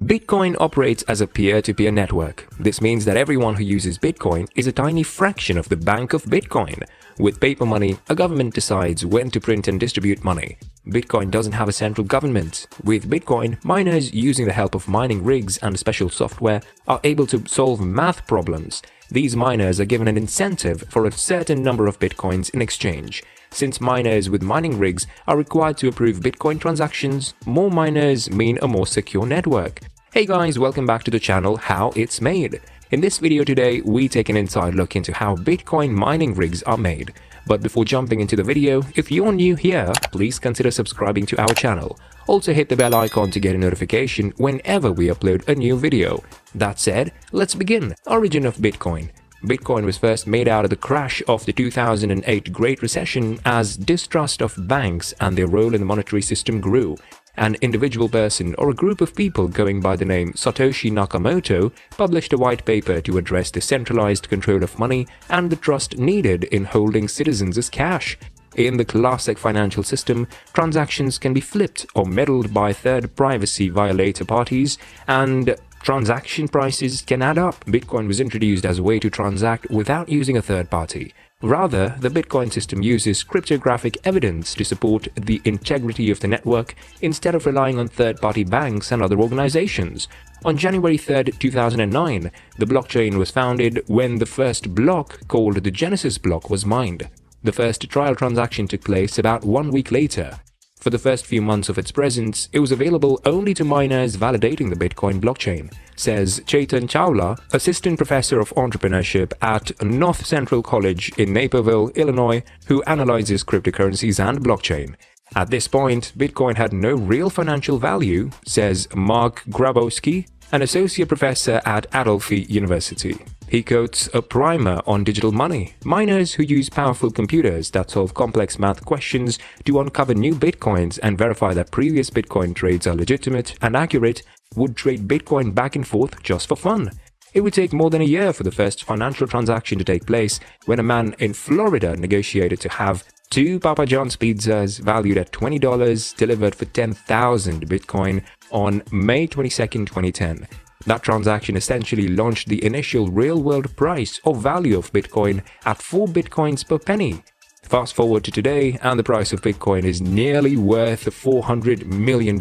Bitcoin operates as a peer-to-peer network. This means that everyone who uses Bitcoin is a tiny fraction of the bank of Bitcoin. With paper money, a government decides when to print and distribute money. Bitcoin doesn't have a central government. With Bitcoin, miners using the help of mining rigs and special software are able to solve math problems. These miners are given an incentive for a certain number of Bitcoins in exchange. Since miners with mining rigs are required to approve Bitcoin transactions, more miners mean a more secure network. Hey guys, welcome back to the channel How It's Made. In this video today, we take an inside look into how Bitcoin mining rigs are made. But before jumping into the video, if you're new here, please consider subscribing to our channel. Also hit the bell icon to get a notification whenever we upload a new video. That said, let's begin. Origin of Bitcoin. Bitcoin was first made out of the crash of the 2008 Great Recession as distrust of banks and their role in the monetary system grew. An individual person or a group of people going by the name Satoshi Nakamoto published a white paper to address the centralized control of money and the trust needed in holding citizens as cash. In the classic financial system, transactions can be flipped or meddled by third privacy violator parties, and transaction prices can add up. Bitcoin was introduced as a way to transact without using a third party. Rather, the Bitcoin system uses cryptographic evidence to support the integrity of the network instead of relying on third-party banks and other organizations. On January 3, 2009, the blockchain was founded when the first block, called the Genesis block, was mined. The first trial transaction took place about 1 week later. For the first few months of its presence, it was available only to miners validating the Bitcoin blockchain, says Chetan Chawla, assistant professor of entrepreneurship at North Central College in Naperville, Illinois, who analyzes cryptocurrencies and blockchain. At this point, Bitcoin had no real financial value, says Mark Grabowski, an associate professor at Adelphi University. He quotes a primer on digital money. Miners who use powerful computers that solve complex math questions to uncover new bitcoins and verify that previous Bitcoin trades are legitimate and accurate would trade Bitcoin back and forth just for fun. It would take more than a year for the first financial transaction to take place when a man in Florida negotiated to have 2 Papa John's pizzas valued at $20 delivered for 10,000 Bitcoin on May 22, 2010. That transaction essentially launched the initial real-world price or value of Bitcoin at 4 Bitcoins per penny. Fast forward to today, and the price of Bitcoin is nearly worth $400 million.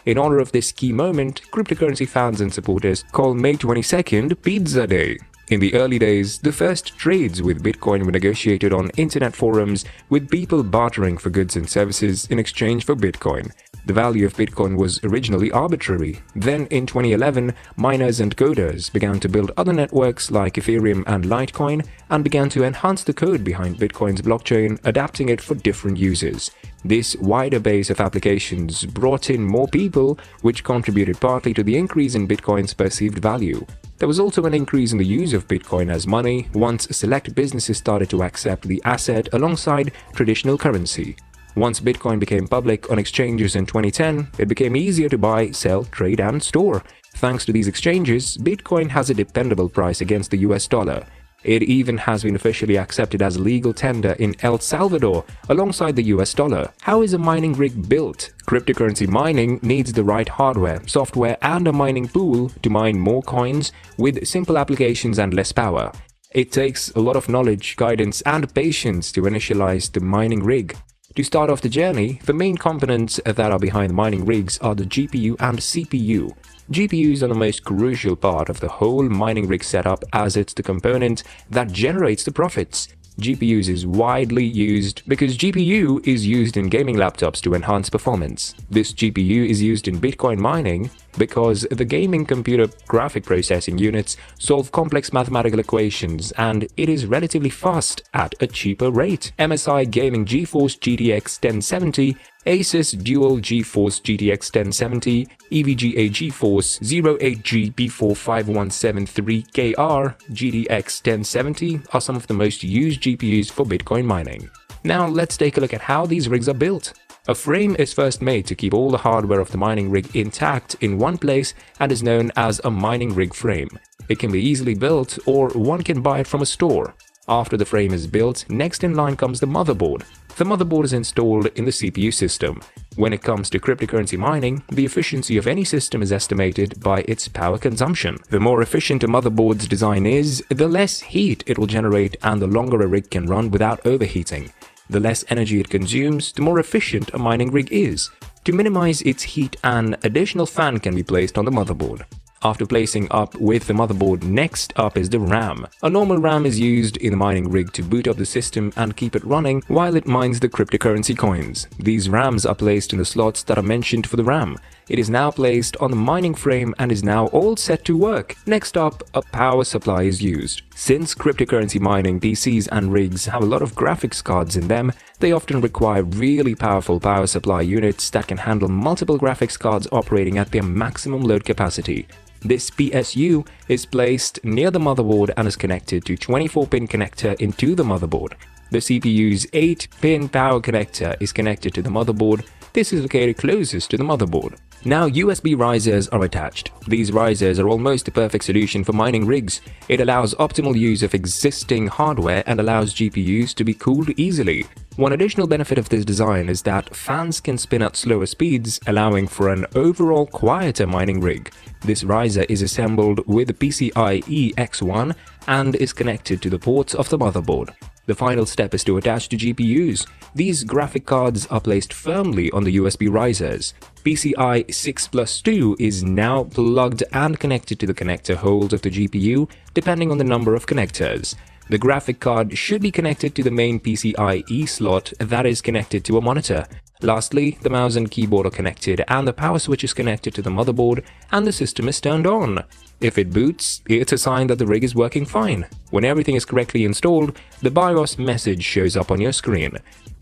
In honor of this key moment, cryptocurrency fans and supporters call May 22nd Pizza Day. In the early days, the first trades with Bitcoin were negotiated on internet forums, with people bartering for goods and services in exchange for Bitcoin. The value of Bitcoin was originally arbitrary. Then, in 2011, miners and coders began to build other networks like Ethereum and Litecoin and began to enhance the code behind Bitcoin's blockchain, adapting it for different uses. This wider base of applications brought in more people, which contributed partly to the increase in Bitcoin's perceived value. There was also an increase in the use of Bitcoin as money once select businesses started to accept the asset alongside traditional currency. Once Bitcoin became public on exchanges in 2010, it became easier to buy, sell, trade, and store. Thanks to these exchanges, Bitcoin has a dependable price against the US dollar. It even has been officially accepted as legal tender in El Salvador alongside the US dollar. How is a mining rig built? Cryptocurrency mining needs the right hardware, software, and a mining pool to mine more coins with simple applications and less power. It takes a lot of knowledge, guidance, and patience to initialize the mining rig. To start off the journey, the main components that are behind mining rigs are the GPU and CPU. GPUs are the most crucial part of the whole mining rig setup, as it's the component that generates the profits. GPUs is widely used because GPU is used in gaming laptops to enhance performance. This GPU is used in Bitcoin mining because the gaming computer graphic processing units solve complex mathematical equations, and it is relatively fast at a cheaper rate. MSI Gaming GeForce GTX 1070, Asus Dual GeForce GTX 1070, EVGA GeForce 08G B45173KR GTX 1070 are some of the most used GPUs for Bitcoin mining. Now let's take a look at how these rigs are built. A frame is first made to keep all the hardware of the mining rig intact in one place and is known as a mining rig frame. It can be easily built, or one can buy it from a store. After the frame is built, next in line comes the motherboard. The motherboard is installed in the CPU system. When it comes to cryptocurrency mining, the efficiency of any system is estimated by its power consumption. The more efficient a motherboard's design is, the less heat it will generate and the longer a rig can run without overheating. The less energy it consumes, the more efficient a mining rig is. To minimize its heat, an additional fan can be placed on the motherboard. After placing up with the motherboard, next up is the RAM. A normal RAM is used in the mining rig to boot up the system and keep it running while it mines the cryptocurrency coins. These RAMs are placed in the slots that are mentioned for the RAM. It is now placed on the mining frame and is now all set to work. Next up, a power supply is used. Since cryptocurrency mining PCs and rigs have a lot of graphics cards in them, they often require really powerful power supply units that can handle multiple graphics cards operating at their maximum load capacity. This PSU is placed near the motherboard and is connected to 24-pin connector into the motherboard. The CPU's 8-pin power connector is connected to the motherboard. This is located closest to the motherboard. Now USB risers are attached. These risers are almost the perfect solution for mining rigs. It allows optimal use of existing hardware and allows GPUs to be cooled easily. One additional benefit of this design is that fans can spin at slower speeds, allowing for an overall quieter mining rig. This riser is assembled with the PCIe X1 and is connected to the ports of the motherboard. The final step is to attach the GPUs. These graphic cards are placed firmly on the USB risers. PCI 6+2 is now plugged and connected to the connector holes of the GPU, depending on the number of connectors. The graphic card should be connected to the main PCIe slot that is connected to a monitor. Lastly, the mouse and keyboard are connected and the power switch is connected to the motherboard and the system is turned on. If it boots, it's a sign that the rig is working fine. When everything is correctly installed, the BIOS message shows up on your screen.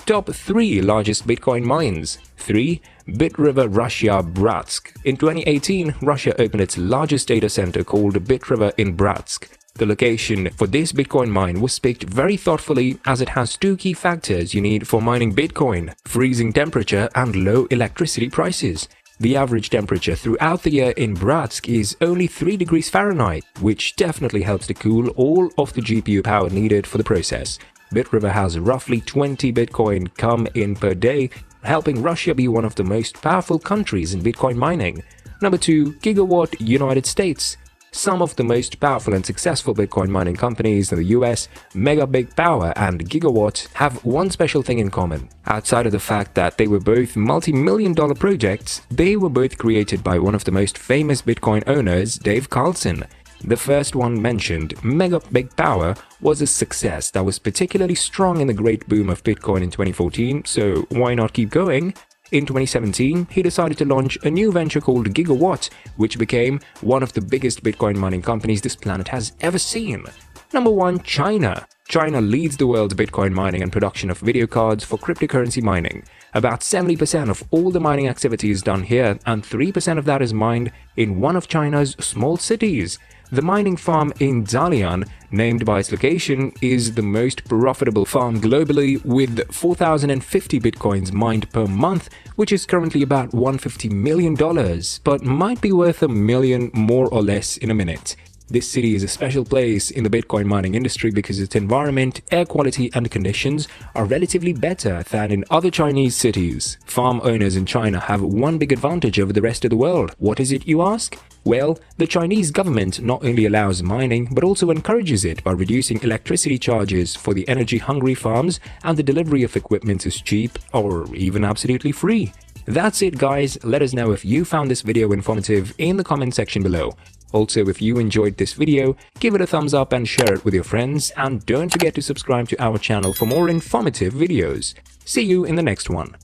Top 3 largest Bitcoin mines. 3. BitRiver Russia Bratsk. In 2018, Russia opened its largest data center called BitRiver in Bratsk. The location for this Bitcoin mine was picked very thoughtfully as it has 2 key factors you need for mining Bitcoin: freezing temperature and low electricity prices. The average temperature throughout the year in Bratsk is only 3 degrees Fahrenheit, which definitely helps to cool all of the GPU power needed for the process. BitRiver has roughly 20 Bitcoin come in per day, helping Russia be one of the most powerful countries in Bitcoin mining. Number 2. Gigawatt United States. Some of the most powerful and successful Bitcoin mining companies in the US, Mega Big Power and Gigawatt, have one special thing in common. Outside of the fact that they were both multi-million-dollar projects, they were both created by one of the most famous Bitcoin owners, Dave Carlson. The first one mentioned, Mega Big Power, was a success that was particularly strong in the great boom of Bitcoin in 2014, so why not keep going? In 2017, he decided to launch a new venture called Gigawatt, which became one of the biggest Bitcoin mining companies this planet has ever seen. Number 1. China. China leads the world's Bitcoin mining and production of video cards for cryptocurrency mining. About 70% of all the mining activity is done here, and 3% of that is mined in one of China's small cities. The mining farm in Dalian, named by its location, is the most profitable farm globally with 4,050 bitcoins mined per month, which is currently about $150 million, but might be worth $1 million more or less in a minute. This city is a special place in the Bitcoin mining industry because its environment, air quality and conditions are relatively better than in other Chinese cities. Farm owners in China have one big advantage over the rest of the world. What is it, you ask? Well, the Chinese government not only allows mining but also encourages it by reducing electricity charges for the energy-hungry farms, and the delivery of equipment is cheap or even absolutely free. That's it, guys. Let us know if you found this video informative in the comment section below. Also, if you enjoyed this video, give it a thumbs up and share it with your friends, and don't forget to subscribe to our channel for more informative videos. See you in the next one.